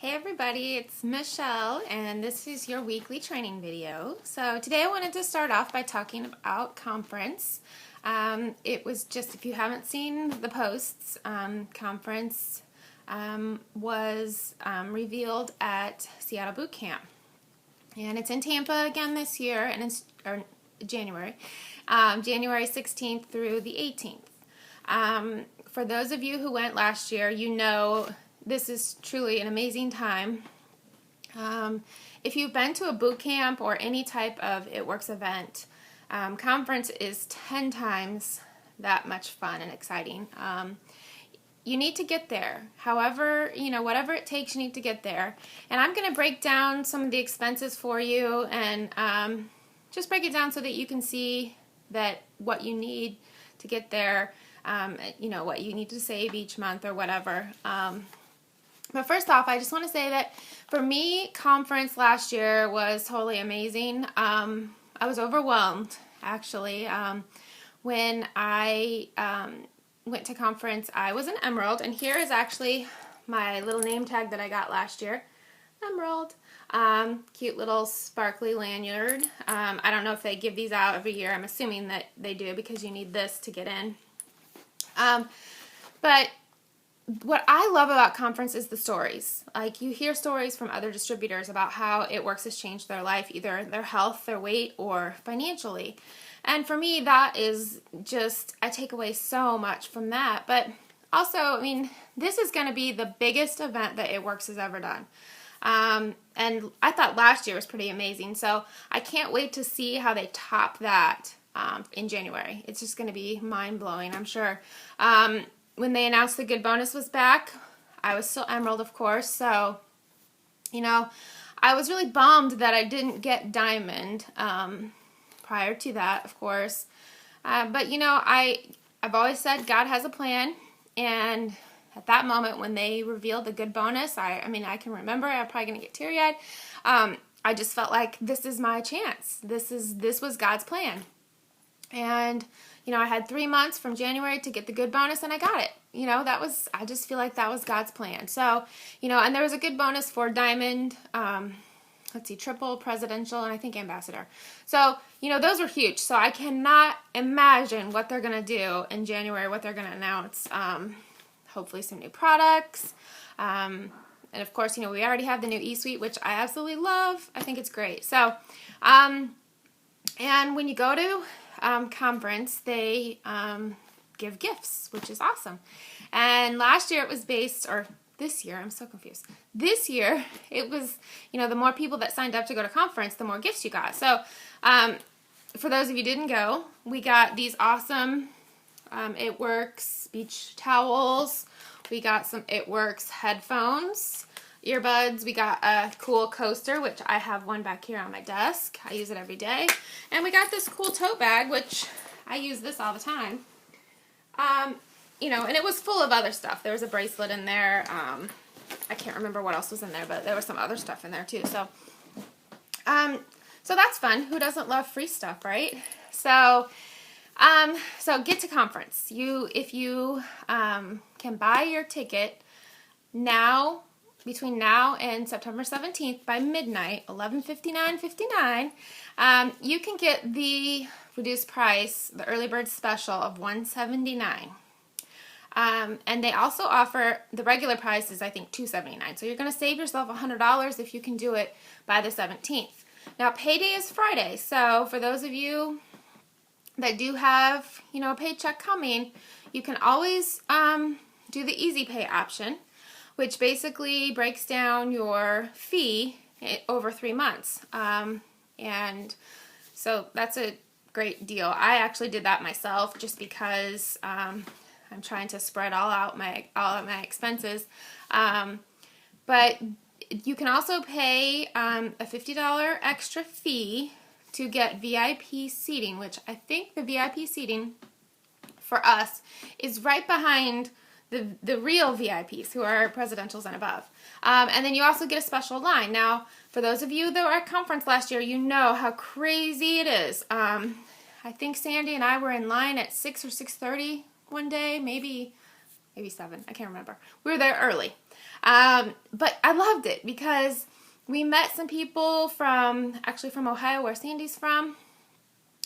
Hey everybody, it's Michelle and this is your weekly training video. So today I wanted to start off by talking about conference. It was just, if you haven't seen the posts, conference was revealed at Seattle Boot Camp. And it's in Tampa again this year, and it's January 16th through the 18th. For those of you who went last year, you know this is truly an amazing time. If you've been to a boot camp or any type of It Works event, conference is 10 times that much fun and exciting. You need to get there. However, whatever it takes, you need to get there. And I'm going to break down some of the expenses for you and just break it down so that you can see that what you need to get there, what you need to save each month or whatever. But first off, I just want to say that for me, conference last year was totally amazing. I was overwhelmed, actually. When I went to conference, I was an Emerald, and here is actually my little name tag that I got last year. Emerald. Cute little sparkly lanyard. I don't know if they give these out every year. I'm assuming that they do because you need this to get in. But what I love about conference is the stories. Like, you hear stories from other distributors about how It Works has changed their life, either their health, their weight, or financially. And for me, that is just, I take away so much from that. But also, this is going to be the biggest event that It Works has ever done. And I thought last year was pretty amazing. So I can't wait to see how they top that in January. It's just going to be mind-blowing, I'm sure. When they announced the Good Bonus was back, I was still Emerald, of course, so, I was really bummed that I didn't get Diamond prior to that, of course. But, I've always said God has a plan, and at that moment when they revealed the Good Bonus, I can remember, I'm probably going to get teary-eyed. I just felt like this is my chance. This was God's plan. And, I had 3 months from January to get the Good Bonus, and I got it. I just feel like that was God's plan. So, and there was a Good Bonus for Diamond, Triple, Presidential, and I think Ambassador. So, those were huge. So I cannot imagine what they're going to do in January, what they're going to announce. Hopefully some new products. And of course, we already have the new eSuite, which I absolutely love. I think it's great. So, and when you go to conference, they give gifts, which is awesome. And last year it was this year, I'm so confused. This year it was, the more people that signed up to go to conference, the more gifts you got. So for those of you who didn't go, we got these awesome It Works beach towels. We got some It Works headphones, earbuds. We got a cool coaster, which I have one back here on my desk. I use it every day. And we got this cool tote bag, which I use this all the time. And it was full of other stuff. There was a bracelet in there. I can't remember what else was in there, but there was some other stuff in there too. So, so that's fun. Who doesn't love free stuff, right? So, so get to conference. If you can buy your ticket now, between now and September 17th by midnight, $11:59.59, you can get the reduced price, the early bird special of $179. And they also offer, the regular price is I think $279. So you're going to save yourself $100 if you can do it by the 17th. Now payday is Friday, so for those of you that do have, a paycheck coming, you can always do the easy pay option, which basically breaks down your fee over 3 months. And so that's a great deal. I actually did that myself just because I'm trying to spread all of my expenses. But you can also pay a $50 extra fee to get VIP seating, which I think the VIP seating for us is right behind the real VIPs, who are presidentials and above. And then you also get a special line. Now, for those of you that were at conference last year, you know how crazy it is. I think Sandy and I were in line at 6 or 6:30 one day, maybe 7. I can't remember. We were there early. But I loved it because we met some people from Ohio, where Sandy's from.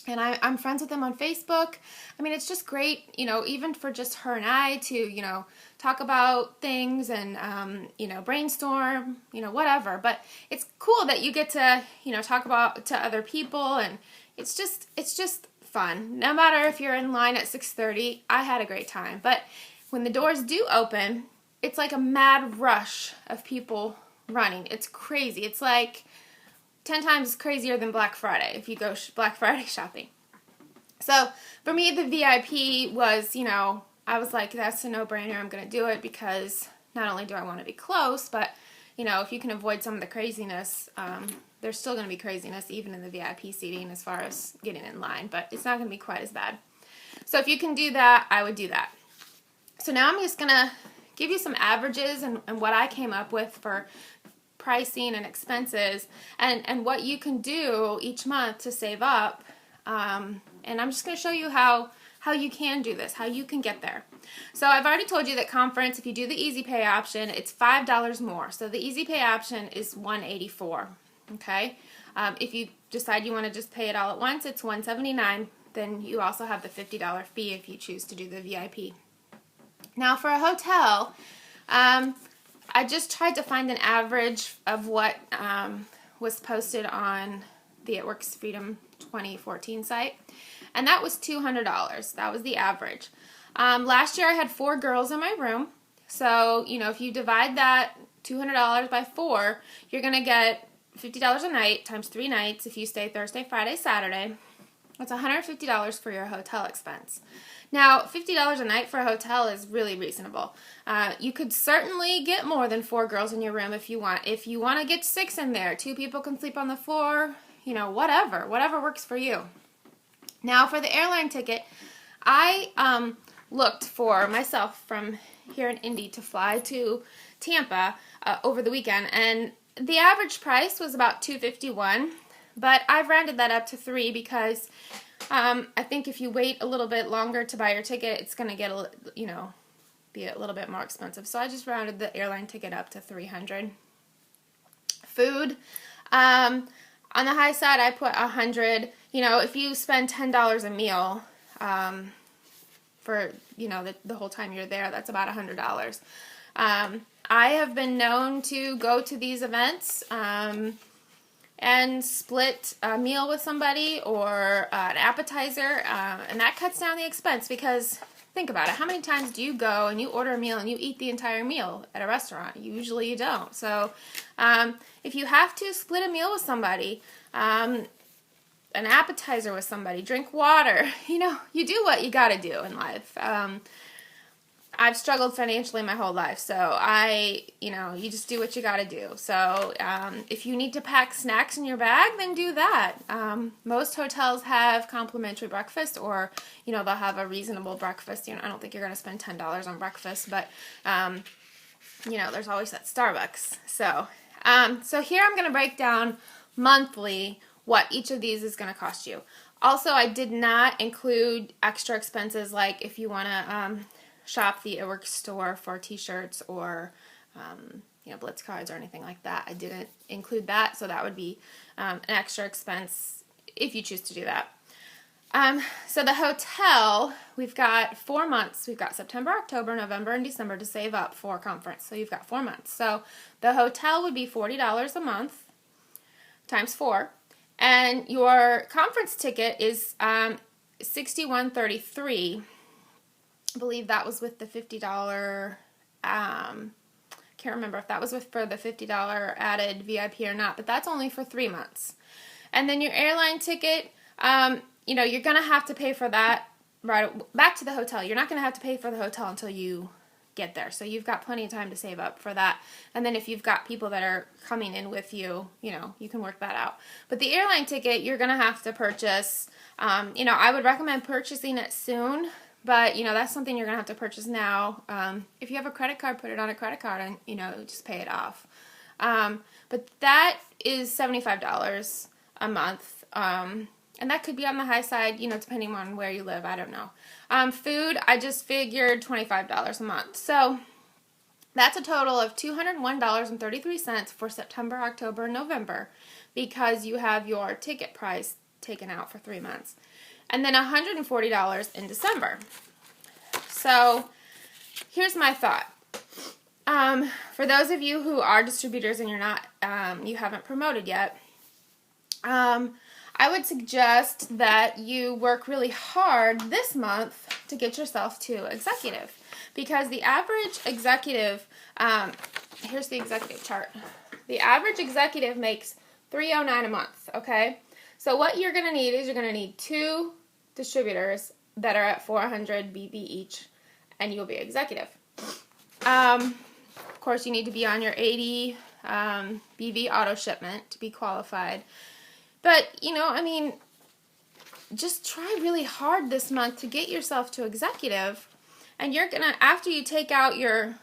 And I'm friends with them on Facebook. I mean, it's just great, even for just her and I to, talk about things and, brainstorm, whatever. But it's cool that you get to, talk about to other people, and it's just fun. No matter if you're in line at 6:30, I had a great time. But when the doors do open, it's like a mad rush of people running. It's crazy. It's like 10 times crazier than Black Friday if you go Black Friday shopping. So for me, the VIP was, I was like, that's a no-brainer. I'm going to do it because not only do I want to be close, but, if you can avoid some of the craziness, there's still going to be craziness even in the VIP seating as far as getting in line, but it's not going to be quite as bad. So if you can do that, I would do that. So now I'm just going to give you some averages and what I came up with for pricing and expenses, and what you can do each month to save up, and I'm just going to show you how you can do this, how you can get there. So I've already told you that conference, if you do the easy pay option, it's $5 more. So the easy pay option is $184. Okay, if you decide you want to just pay it all at once, it's $179. Then you also have the $50 fee if you choose to do the VIP. Now for a hotel, I just tried to find an average of what was posted on the It Works Freedom 2014 site, and that was $200. That was the average. Last year I had 4 girls in my room, so if you divide that $200 by 4, you're going to get $50 a night times 3 nights if you stay Thursday, Friday, Saturday. That's $150 for your hotel expense. Now, $50 a night for a hotel is really reasonable. You could certainly get more than 4 girls in your room if you want. If you want to get 6 in there, 2 people can sleep on the floor, whatever works for you. Now, for the airline ticket, I looked for myself from here in Indy to fly to Tampa over the weekend, and the average price was about $251, but I've rounded that up to $3 because I think if you wait a little bit longer to buy your ticket, it's going to get be a little bit more expensive. So I just rounded the airline ticket up to $300. Food, on the high side, I put $100. If you spend $10 a meal for the whole time you're there, that's about $100. I have been known to go to these events and split a meal with somebody or an appetizer, and that cuts down the expense because think about it. How many times do you go and you order a meal and you eat the entire meal at a restaurant? Usually you don't. So if you have to split a meal with somebody, an appetizer with somebody, drink water, you do what you got to do in life. I've struggled financially my whole life, so you just do what you got to do. So if you need to pack snacks in your bag, then do that. Most hotels have complimentary breakfast, or they'll have a reasonable breakfast. I don't think you're going to spend $10 on breakfast, but there's always that Starbucks. So here I'm going to break down monthly what each of these is going to cost you. Also, I did not include extra expenses like if you want to shop the It Works store for t-shirts or Blitz cards or anything like that. I didn't include that, so that would be an extra expense if you choose to do that. So the hotel, we've got 4 months. We've got September, October, November, and December to save up for conference. So you've got 4 months. So the hotel would be $40 a month times 4, and your conference ticket is $61.33. I believe that was with the $50, can't remember if that was for the $50 added VIP or not, but that's only for 3 months. And then your airline ticket, you're going to have to pay for that right back to the hotel. You're not going to have to pay for the hotel until you get there. So you've got plenty of time to save up for that. And then if you've got people that are coming in with you, you can work that out. But the airline ticket, you're going to have to purchase. I would recommend purchasing it soon. But, that's something you're going to have to purchase now. If you have a credit card, put it on a credit card and, just pay it off. But that is $75 a month. And that could be on the high side, depending on where you live. I don't know. Food, I just figured $25 a month. So That's a total of $201.33 for September, October, and November because you have your ticket price taken out for 3 months. And then $140 in December. So here's my thought. For those of you who are distributors and you're not, you haven't promoted yet, I would suggest that you work really hard this month to get yourself to executive. Because the average executive, here's the executive chart. The average executive makes $309 a month, okay? So what you're going to need is you're going to need 2 distributors that are at 400 BV each, and you'll be executive. Of course, you need to be on your 80 BV auto shipment to be qualified. But, you know, I mean, just try really hard this month to get yourself to executive. And you're going to, after you take out your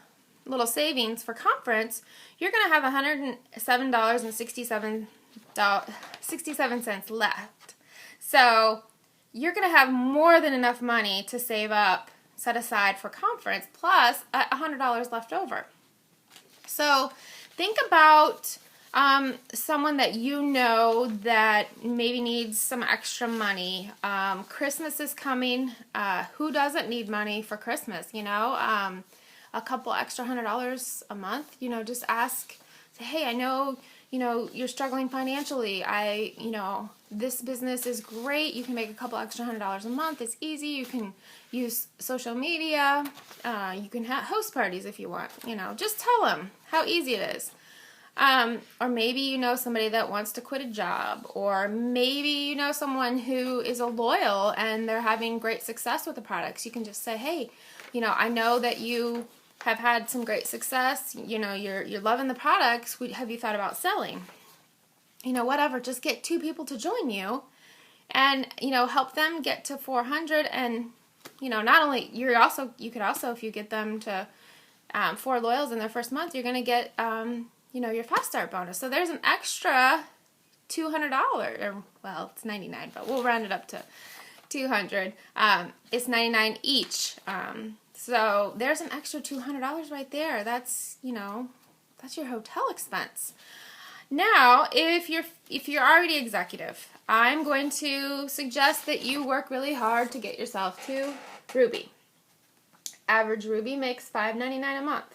little savings for conference, you're going to have $107.67 left. So you're going to have more than enough money to save up, set aside for conference, plus $100 left over. So think about someone that you know that maybe needs some extra money. Christmas is coming. Who doesn't need money for Christmas, you know? A couple extra $100 a month, you know, just ask, say, hey, I know, you know, you're struggling financially. You know, this business is great. You can make a couple extra $100 a month. It's easy. You can use social media. You can host parties if you want, you know, just tell them how easy it is. Or maybe you know somebody that wants to quit a job, or maybe you know someone who is a loyal and they're having great success with the products. You can just say, hey, you know, I know that you have had some great success. You know, you're loving the products. Have you thought about selling? You know, whatever. Just get 2 people to join you, and you know, help them get to 400. And you know, not only you could also, if you get them to 4 loyals in their first month, you're going to get you know, your fast start bonus. So there's an extra $200, or well, it's $99, but we'll round it up to $200. It's $99 each. So there's an extra $200 right there. That's, you know, that's your hotel expense. Now, if you're already executive, I'm going to suggest that you work really hard to get yourself to Ruby. Average Ruby makes $5.99 a month.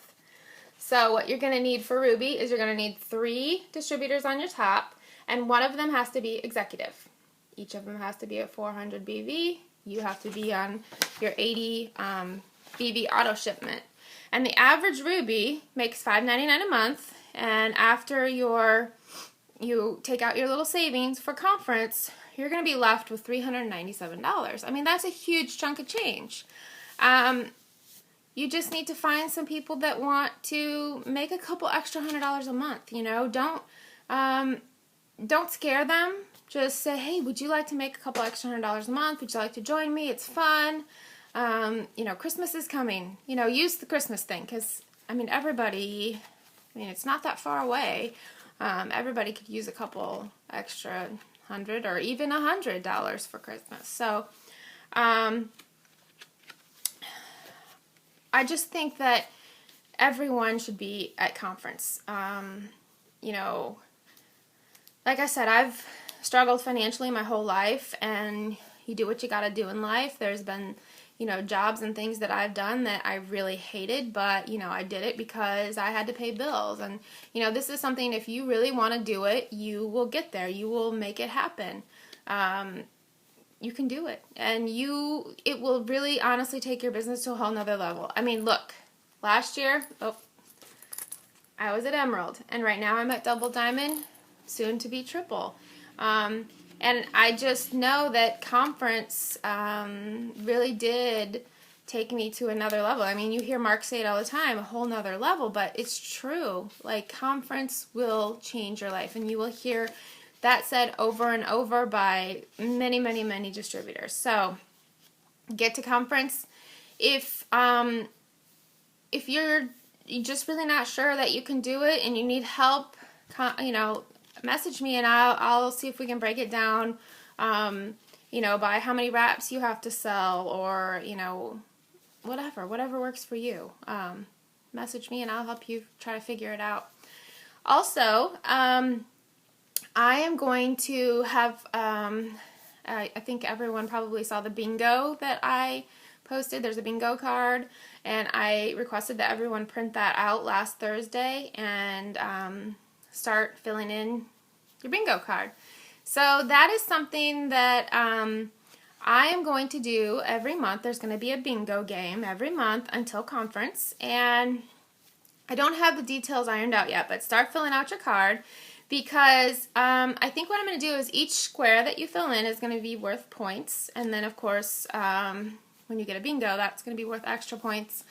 So what you're going to need for Ruby is you're going to need 3 distributors on your top, and one of them has to be executive. Each of them has to be at 400 BV. You have to be on your 80 BV auto shipment. And the average Ruby makes $5.99 a month, and after you take out your little savings for conference, you're going to be left with $397. I mean, that's a huge chunk of change. You just need to find some people that want to make a couple extra $100 a month. You know, don't scare them. Just say, hey, would you like to make a couple extra $100 a month? Would you like to join me? It's fun. You know, Christmas is coming. You know, use the Christmas thing, because I mean, everybody. I mean, it's not that far away. Everybody could use a couple extra $100 or even $100 for Christmas. So. I just think that everyone should be at conference. You know, like I said, I've struggled financially my whole life, and you do what you got to do in life. There's been, you know, jobs and things that I've done that I really hated, but, you know, I did it because I had to pay bills. And, you know, this is something, if you really want to do it, you will get there. You will make it happen. You can do it, and it will really honestly take your business to a whole nother level. I mean, look, last year, I was at Emerald, and right now I'm at Double Diamond, soon to be Triple. And I just know that conference really did take me to another level. I mean, you hear Mark say it all the time, a whole nother level, but it's true. Like, conference will change your life, and you will hear that said over and over by many, many, many distributors. So get to conference. If you're just really not sure that you can do it and you need help, you know, message me and I'll see if we can break it down, you know, by how many wraps you have to sell, or, you know, whatever works for you. message me and I'll help you try to figure it out. Also, I am going to have, I think everyone probably saw the bingo that I posted. There's a bingo card, and I requested that everyone print that out last Thursday and start filling in your bingo card. So that is something that I am going to do every month. There's going to be a bingo game every month until conference, and I don't have the details ironed out yet, but start filling out your card, because I think what I'm going to do is each square that you fill in is going to be worth points, and then of course when you get a bingo, that's going to be worth extra points,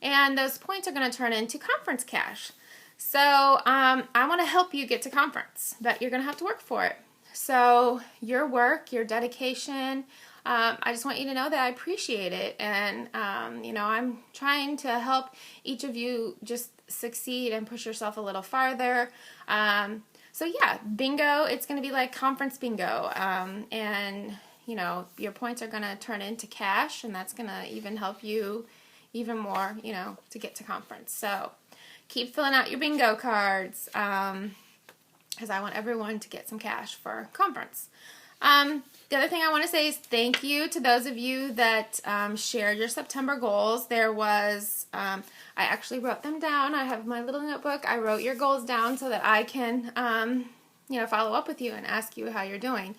and those points are going to turn into conference cash. So I want to help you get to conference, but you're going to have to work for it. So your work, your dedication, I just want you to know that I appreciate it, and you know, I'm trying to help each of you just succeed and push yourself a little farther. So yeah, bingo, it's going to be like conference bingo, and you know, your points are going to turn into cash, and that's going to even help you even more, you know, to get to conference. So keep filling out your bingo cards, because I want everyone to get some cash for conference. The other thing I want to say is thank you to those of you that shared your September goals. There was, I actually wrote them down. I have my little notebook. I wrote your goals down so that I can, you know, follow up with you and ask you how you're doing.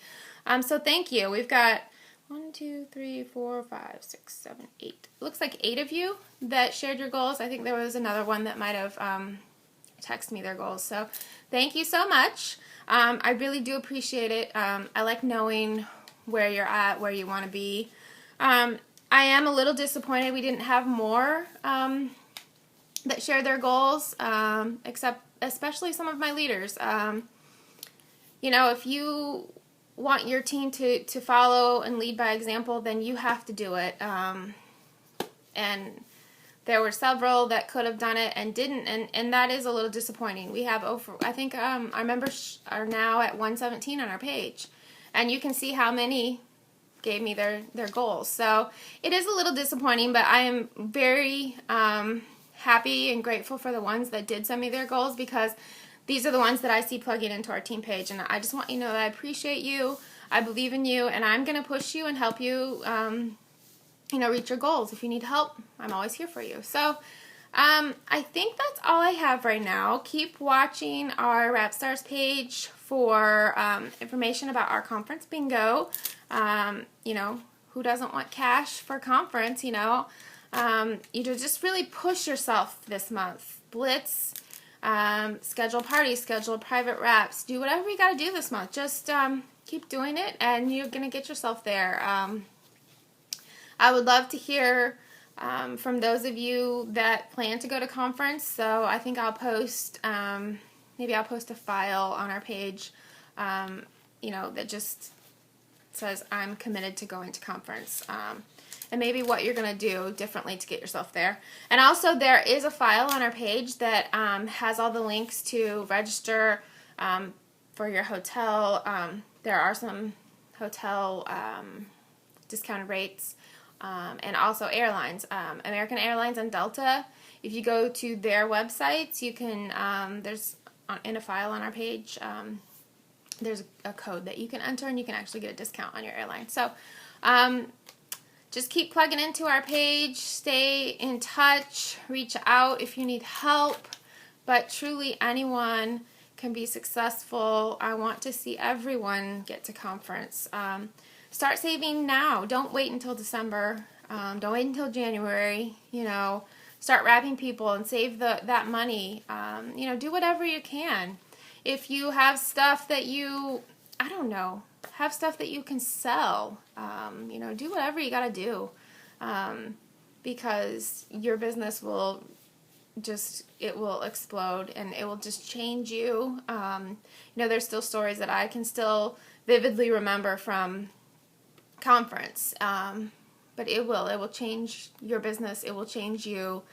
So thank you. We've got 1, 2, 3, 4, 5, 6, 7, 8. It looks like 8 of you that shared your goals. I think there was another one that might have texted me their goals. So thank you so much. I really do appreciate it. I like knowing where you're at, where you want to be. I am a little disappointed we didn't have more that shared their goals, especially some of my leaders. You know, if you want your team to follow and lead by example, then you have to do it. And there were several that could have done it and didn't, and that is a little disappointing. We have over, I think our members are now at 117 on our page, and you can see how many gave me their goals. So it is a little disappointing, but I am very happy and grateful for the ones that did send me their goals, because these are the ones that I see plugging into our team page, and I just want you to know that I appreciate you, I believe in you, and I'm going to push you and help you you know, reach your goals. If you need help, I'm always here for you. So I think that's all I have right now. Keep watching our Rap Starzz page for information about our conference bingo. You know, who doesn't want cash for conference, you know? You just really push yourself this month. Blitz, schedule parties, schedule private raps, do whatever you got to do this month. Just keep doing it, and you're going to get yourself there. I would love to hear from those of you that plan to go to conference. So I think I'll post, maybe I'll post a file on our page, you know, that just says I'm committed to going to conference, and maybe what you're going to do differently to get yourself there. And also there is a file on our page that has all the links to register for your hotel. There are some hotel discounted rates. And also airlines, American Airlines and Delta. If you go to their websites, you can, there's in a file on our page, there's a code that you can enter, and you can actually get a discount on your airline. So just keep plugging into our page, stay in touch, reach out if you need help, but truly anyone can be successful. I want to see everyone get to conference. Start saving now. Don't wait until December. Don't wait until January. You know, start wrapping people and save that money. You know, do whatever you can. If you have stuff that you, I don't know, have stuff that you can sell. You know, do whatever you got to do, because your business will just, it will explode, and it will just change you. You know, there's still stories that I can still vividly remember from conference, but it will change your business. It will change you.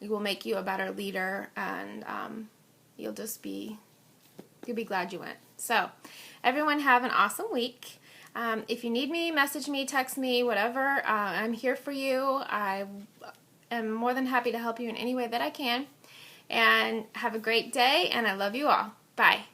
It will make you a better leader, and you'll be glad you went. So everyone have an awesome week. If you need me, message me, text me, whatever. I'm here for you. am more than happy to help you in any way that I can. And have a great day, and I love you all. Bye.